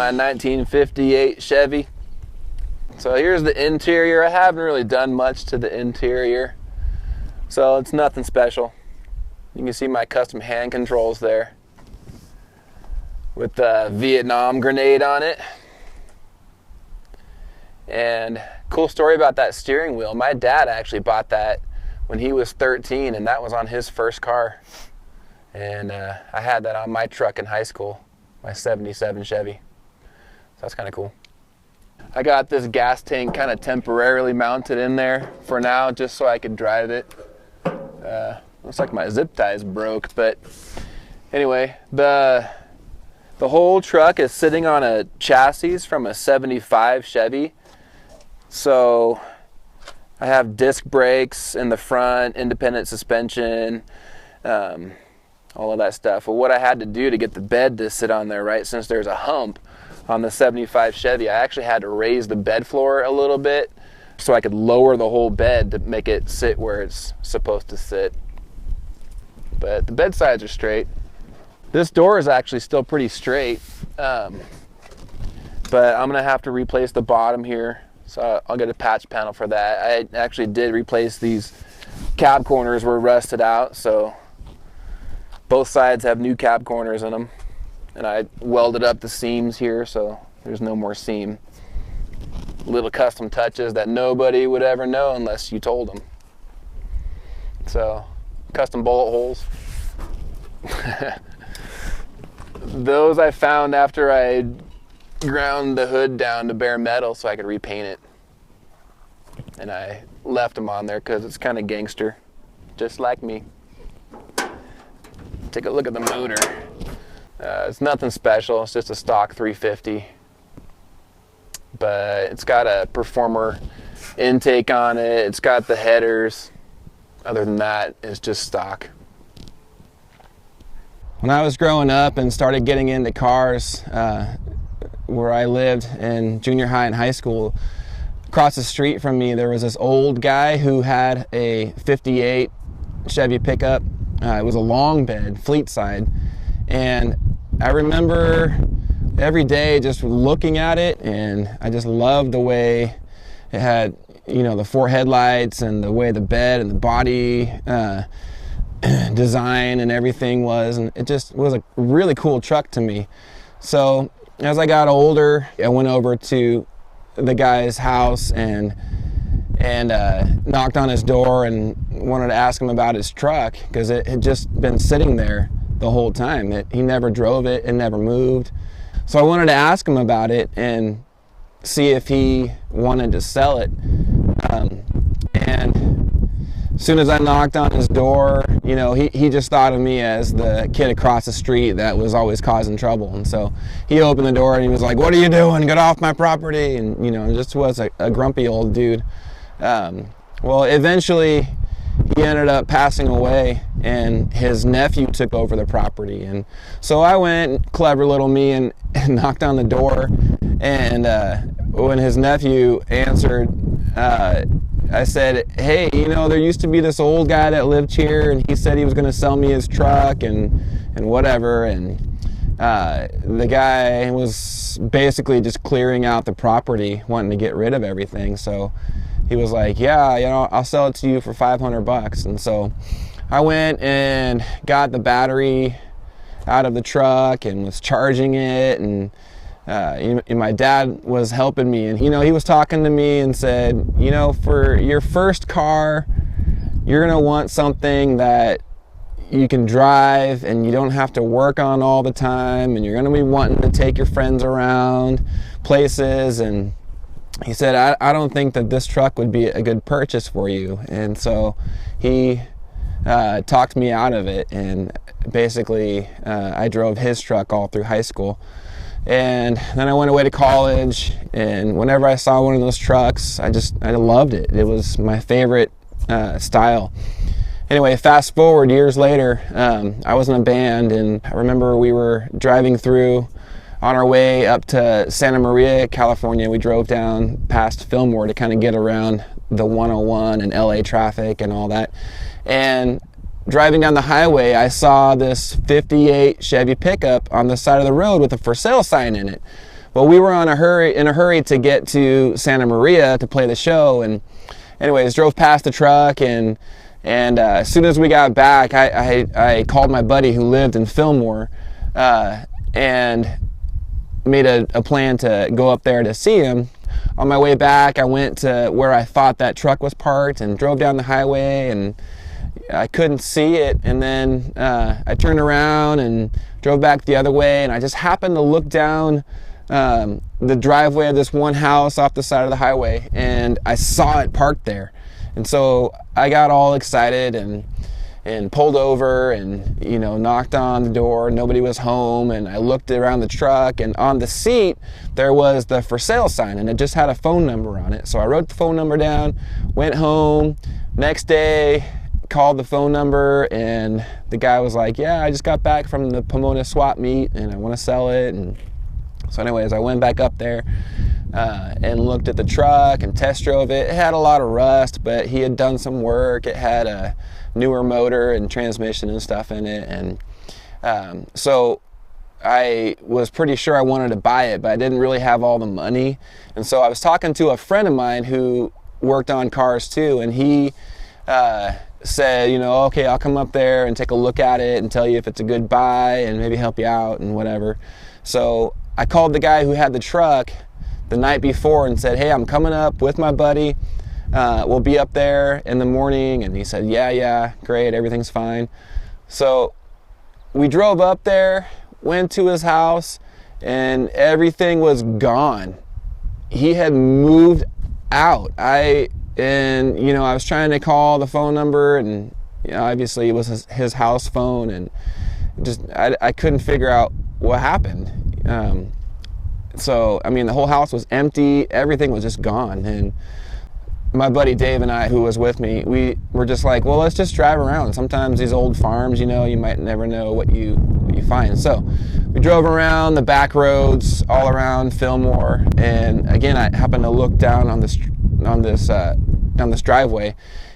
my 1958 Chevy. So here's the interior. I haven't really done much to the interior, so it's nothing special. You can see my custom hand controls there with the Vietnam grenade on it. And cool story about that steering wheel. My dad actually bought that when he was 13, and that was on his first car. And I had that on my truck in high school, my 77 Chevy. So that's kind of cool. I got this gas tank kind of temporarily mounted in there for now, just so I could drive it. Looks like my zip ties broke, but anyway, the whole truck is sitting on a chassis from a 75 Chevy. So I have disc brakes in the front, independent suspension, all of that stuff. Well, what I had to do to get the bed to sit on there, right, since there's a hump on the 75 Chevy, I actually had to raise the bed floor a little bit so I could lower the whole bed to make it sit where it's supposed to sit. But the bed sides are straight. This door is actually still pretty straight, but I'm gonna have to replace the bottom here, so I'll get a patch panel for that. I actually did replace these cab corners, were rusted out, so both sides have new cab corners in them, and I welded up the seams here so there's no more seam. Little custom touches that nobody would ever know unless you told them. So custom bullet holes. Those I found after I ground the hood down to bare metal so I could repaint it. And I left them on there because it's kind of gangster, just like me. Take a look at the motor. It's nothing special, it's just a stock 350. But it's got a performer intake on it, it's got the headers. Other than that, it's just stock. When I was growing up and started getting into cars, where I lived in junior high and high school, across the street from me there was this old guy who had a 58 Chevy Pickup. It was a long bed, fleet side, and I remember every day just looking at it, and I just loved the way it had, you know, the 4 headlights and the way the bed and the body design and everything was, and it just was a really cool truck to me. So as I got older, I went over to the guy's house and knocked on his door and wanted to ask him about his truck, because it had just been sitting there the whole time. He never drove it, it never moved. So I wanted to ask him about it and see if he wanted to sell it. And as soon as I knocked on his door, you know, he just thought of me as the kid across the street that was always causing trouble. And so he opened the door and he was like, "What are you doing? Get off my property." And, you know, just was a grumpy old dude. Well, eventually he ended up passing away and his nephew took over the property. And so I went, clever little me, and knocked on the door. And when his nephew answered, I said, "Hey, you know, there used to be this old guy that lived here, and he said he was going to sell me his truck and whatever." And the guy was basically just clearing out the property, wanting to get rid of everything. So he was like, "Yeah, you know, I'll sell it to you for $500. And so I went and got the battery out of the truck and was charging it, and my dad was helping me, and, you know, he was talking to me and said, "You know, for your first car, you're gonna want something that you can drive and you don't have to work on all the time, and you're gonna be wanting to take your friends around places." And he said, I don't think that this truck would be a good purchase for you. And so he talked me out of it, and basically I drove his truck all through high school. And then I went away to college, and whenever I saw one of those trucks, I loved it. It was my favorite style. Anyway, fast forward years later, I was in a band, and I remember we were driving through on our way up to Santa Maria, California. We drove down past Fillmore to kind of get around the 101 and LA traffic and all that. And driving down the highway, I saw this 58 Chevy Pickup on the side of the road with a for sale sign in it. Well, we were in a hurry to get to Santa Maria to play the show, and anyways, drove past the truck, and as soon as we got back, I called my buddy who lived in Fillmore, and made a plan to go up there to see him. On my way back, I went to where I thought that truck was parked and drove down the highway, and I couldn't see it, and then I turned around and drove back the other way, and I just happened to look down the driveway of this one house off the side of the highway, and I saw it parked there. And so I got all excited and pulled over and, you know, knocked on the door. Nobody was home, and I looked around the truck, and on the seat there was the for sale sign, and it just had a phone number on it. So I wrote the phone number down, went home. Next day, called the phone number, and the guy was like, yeah, I just got back from the Pomona swap meet and I want to sell it. And so anyways, I went back up there and looked at the truck and test drove it. It had a lot of rust, but he had done some work. It had a newer motor and transmission and stuff in it, and so I was pretty sure I wanted to buy it, but I didn't really have all the money. And so I was talking to a friend of mine who worked on cars too, and he said, you know, okay, I'll come up there and take a look at it and tell you if it's a good buy and maybe help you out and whatever. So I called the guy who had the truck the night before and said, hey, I'm coming up with my buddy. We'll be up there in the morning. And he said, yeah, great, everything's fine. So we drove up there, went to his house, and everything was gone. He had moved out. I was trying to call the phone number, and you know, obviously it was his house phone, and just I couldn't figure out what happened. So I mean, the whole house was empty. Everything was just gone. And my buddy Dave and I, who was with me, we were just like, well, let's just drive around. Sometimes these old farms, you know, you might never know what you find. So we drove around the back roads all around Fillmore, and again, I happened to look down on this driveway,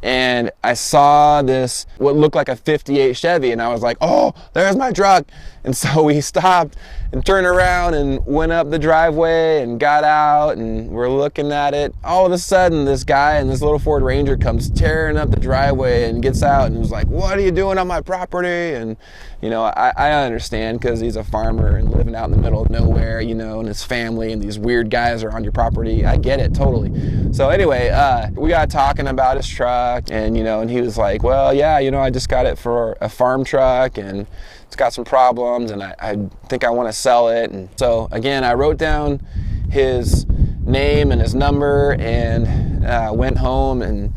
and I saw this what looked like a 58 Chevy, and I was like, oh, there's my truck. And so we stopped and turned around and went up the driveway and got out, and we're looking at it. All of a sudden, this guy in this little Ford Ranger comes tearing up the driveway and gets out and was like, what are you doing on my property? And you know, I understand, because he's a farmer and living out in the middle of nowhere, you know, and his family, and these weird guys are on your property. I get it totally. So anyway, we got talking about his truck, and you know, and he was like, well, yeah, you know, I just got it for a farm truck, and it's got some problems, and I think I want to sell it. And so again, I wrote down his name and his number, and went home and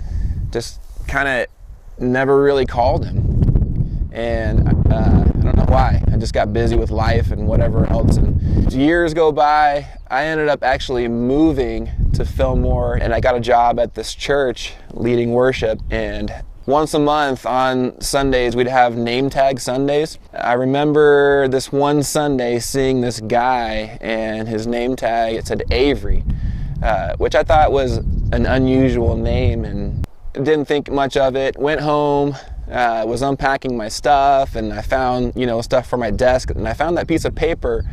just kind of never really called him. And I don't know why. I just got busy with life and whatever else. And years go by. I ended up actually moving to Fillmore, and I got a job at this church leading worship. And once a month on Sundays, we'd have name tag Sundays. I remember this one Sunday seeing this guy, and his name tag, it said Avery, which I thought was an unusual name, and didn't think much of it. Went home, was unpacking my stuff, and I found, you know, stuff for my desk, and I found that piece of paper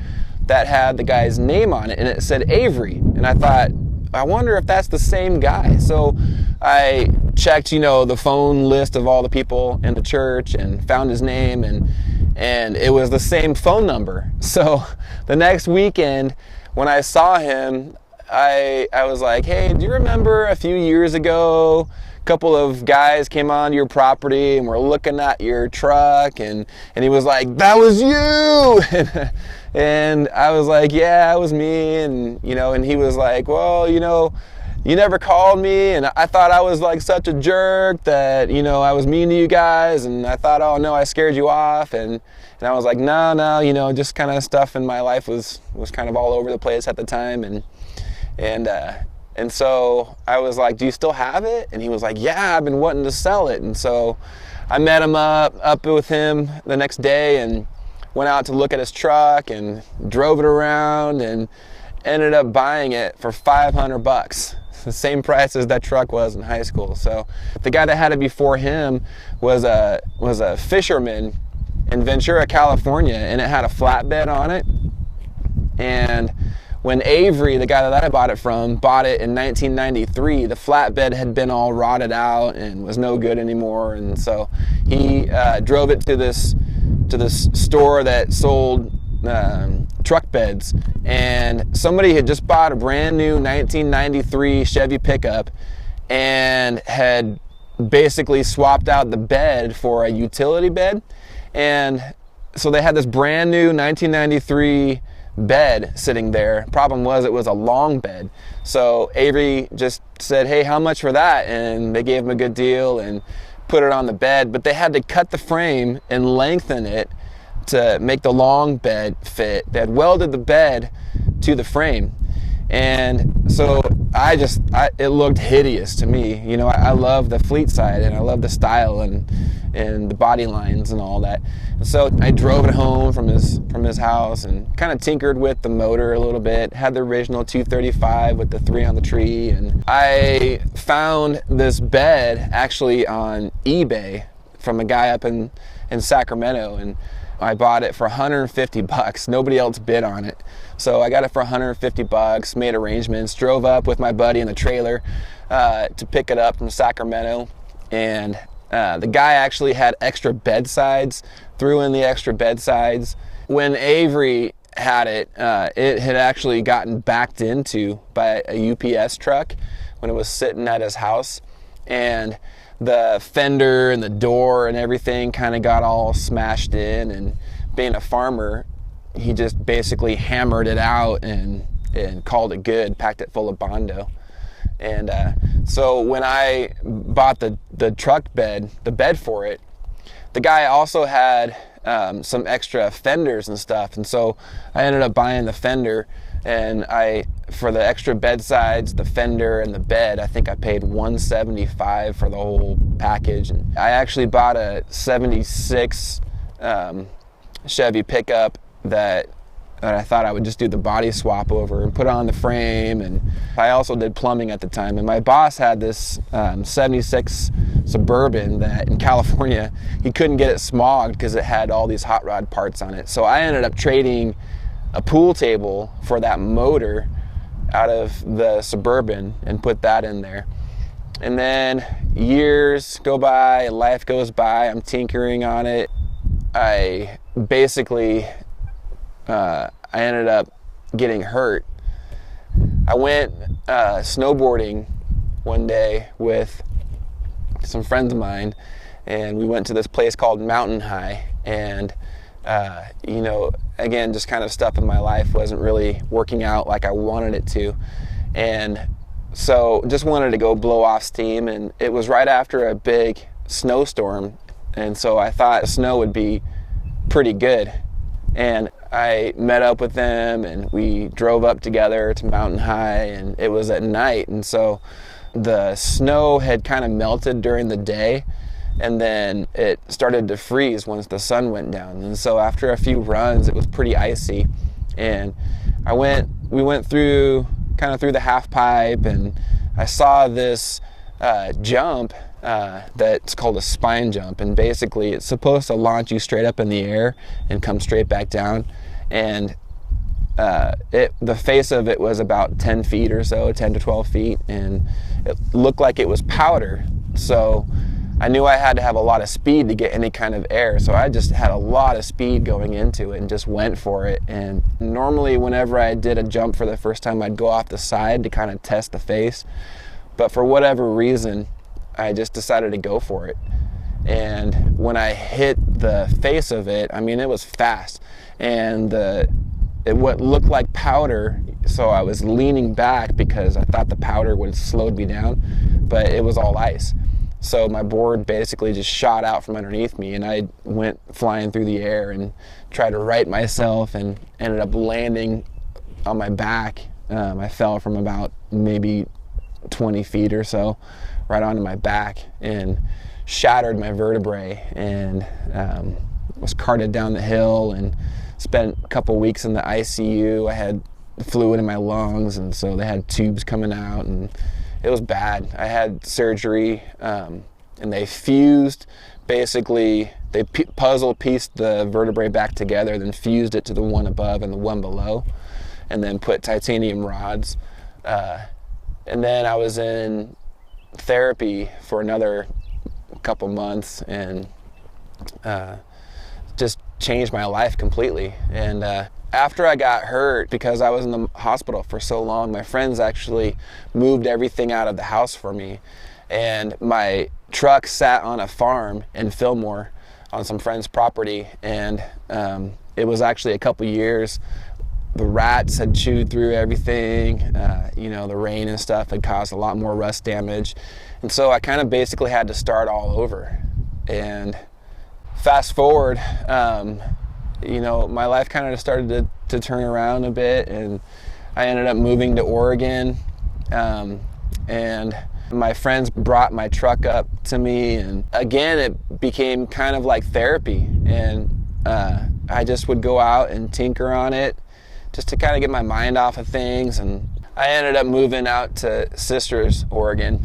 that had the guy's name on it, and it said Avery. And I thought, I wonder if that's the same guy. So I checked, you know, the phone list of all the people in the church and found his name, and it was the same phone number. So the next weekend when I saw him, I was like, hey, do you remember a few years ago, a couple of guys came onto your property and were looking at your truck? And he was like, that was you. And I was like, yeah, it was me. And you know, and he was like, well, you know, you never called me, and I thought I was like such a jerk that, you know, I was mean to you guys, and I thought, oh no, I scared you off. And I was like, no, you know, just kind of stuff in my life was kind of all over the place at the time. And so I was like, do you still have it? And he was like, yeah, I've been wanting to sell it. And so I met him up with him the next day, and went out to look at his truck and drove it around, and ended up buying it for $500. The same price as that truck was in high school. So the guy that had it before him was a fisherman in Ventura, California, and it had a flatbed on it. And When Avery, the guy that I bought it from, bought it in 1993, the flatbed had been all rotted out and was no good anymore. And so he drove it to this store that sold truck beds, and somebody had just bought a brand new 1993 Chevy Pickup and had basically swapped out the bed for a utility bed. And so they had this brand new 1993 bed sitting there. Problem was, it was a long bed. So Avery just said, hey, how much for that? And they gave him a good deal and put it on the bed, but they had to cut the frame and lengthen it to make the long bed fit. They had welded the bed to the frame. And so it looked hideous to me. You know, I love the fleet side, and I love the style and the body lines and all that. And so I drove it home from his house and kind of tinkered with the motor a little bit. Had the original 235 with the 3 on the tree, and I found this bed actually on eBay from a guy up in Sacramento, and I bought it for $150. Nobody else bid on it. So I got it for $150, made arrangements, drove up with my buddy in the trailer to pick it up from Sacramento. And the guy actually had extra bed sides, threw in the extra bed sides. When Avery had it, it had actually gotten backed into by a UPS truck when it was sitting at his house. And the fender and the door and everything kind of got all smashed in, and being a farmer, he just basically hammered it out and called it good, packed it full of Bondo. And so when I bought the truck bed, the bed for it, the guy also had some extra fenders and stuff, and so I ended up buying the fender, and for the extra bed sides, the fender, and the bed, I think I paid $175 for the whole package. And I actually bought a 76 Chevy Pickup that I thought I would just do the body swap over and put on the frame. And I also did plumbing at the time. And my boss had this 76 Suburban that in California, he couldn't get it smogged because it had all these hot rod parts on it. So I ended up trading a pool table for that motor out of the Suburban and put that in there. And then years go by, life goes by, I'm tinkering on it. I basically I ended up getting hurt. I went snowboarding one day with some friends of mine, and we went to this place called Mountain High. And you know, again, just kind of stuff in my life wasn't really working out like I wanted it to, and so just wanted to go blow off steam. And it was right after a big snowstorm, and so I thought snow would be pretty good. And I met up with them, and we drove up together to Mountain High, and it was at night, and so the snow had kind of melted during the day, and then it started to freeze once the sun went down. And so after a few runs, it was pretty icy, and we went through the half pipe, and I saw this jump that's called a spine jump, and basically it's supposed to launch you straight up in the air and come straight back down. And the face of it was about 10 feet or so, 10 to 12 feet, and it looked like it was powder. So I knew I had to have a lot of speed to get any kind of air, so I just had a lot of speed going into it and just went for it. And normally whenever I did a jump for the first time, I'd go off the side to kind of test the face, but for whatever reason I just decided to go for it. And when I hit the face of it, I mean, it was fast, and what looked like powder, so I was leaning back because I thought the powder would have slowed me down, but it was all ice. So my board basically just shot out from underneath me, and I went flying through the air and tried to right myself and ended up landing on my back. I fell from about maybe 20 feet or so right onto my back and shattered my vertebrae, and was carted down the hill and spent a couple weeks in the ICU. I had fluid in my lungs, and so they had tubes coming out, and it was bad. I had surgery, and they fused, basically, they puzzle pieced the vertebrae back together, then fused it to the one above and the one below. and then put titanium rods. And then I was in therapy for another couple months, and just changed my life completely. And after I got hurt, because I was in the hospital for so long, my friends actually moved everything out of the house for me. And my truck sat on a farm in Fillmore on some friend's property, and it was actually a couple years. The rats had chewed through everything. The rain and stuff had caused a lot more rust damage. And so I kind of basically had to start all over. And fast forward, my life kind of started to turn around a bit, and I ended up moving to Oregon. And my friends brought my truck up to me, and again, it became kind of like therapy. And I just would go out and tinker on it just to kind of get my mind off of things. And I ended up moving out to Sisters, Oregon,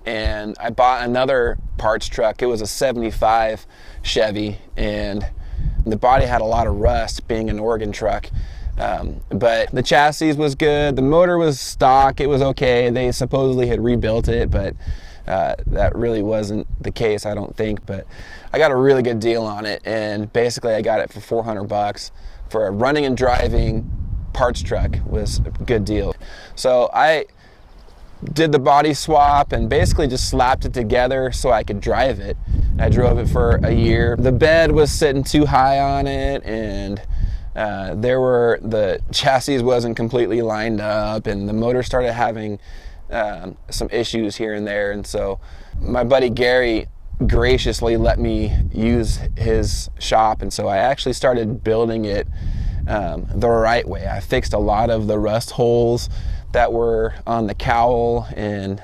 and I bought another parts truck. It was a 75 Chevy, and the body had a lot of rust, being an Oregon truck. But the chassis was good. The motor was stock. It was okay. They supposedly had rebuilt it, but that really wasn't the case, I don't think. But I got a really good deal on it, and basically I got it for $400 for a running and driving parts truck. Was a good deal. So I did the body swap and basically just slapped it together so I could drive it. I drove it for a year. The bed was sitting too high on it, and the chassis wasn't completely lined up, and the motor started having some issues here and there. And so my buddy Gary graciously let me use his shop, and so I actually started building it the right way. I fixed a lot of the rust holes that were on the cowl, and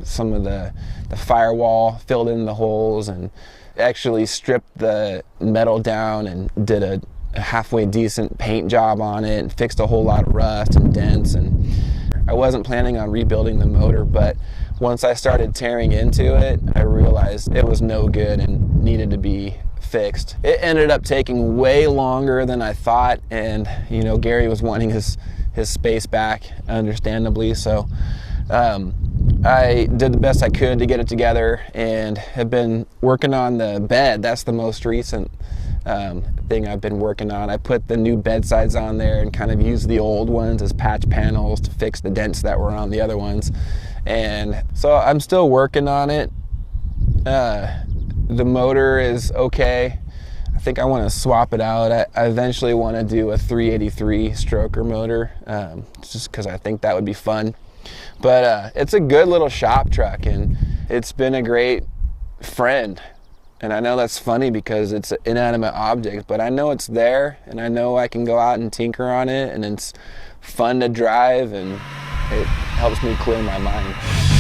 some of the firewall, filled in the holes, and actually stripped the metal down and did a halfway decent paint job on it, and fixed a whole lot of rust and dents. And I wasn't planning on rebuilding the motor, but once I started tearing into it, I realized it was no good and needed to be fixed. It ended up taking way longer than I thought, and Gary was wanting his space back, understandably. So I did the best I could to get it together, and have been working on the bed. That's the most recent thing I've been working on. I put the new bed sides on there and kind of used the old ones as patch panels to fix the dents that were on the other ones. And so I'm still working on it. The motor is okay. I think I want to swap it out. I eventually want to do a 383 stroker motor, just because I think that would be fun. But it's a good little shop truck, and it's been a great friend. And I know that's funny because it's an inanimate object, but I know it's there, and I know I can go out and tinker on it, and it's fun to drive, and it helps me clear my mind.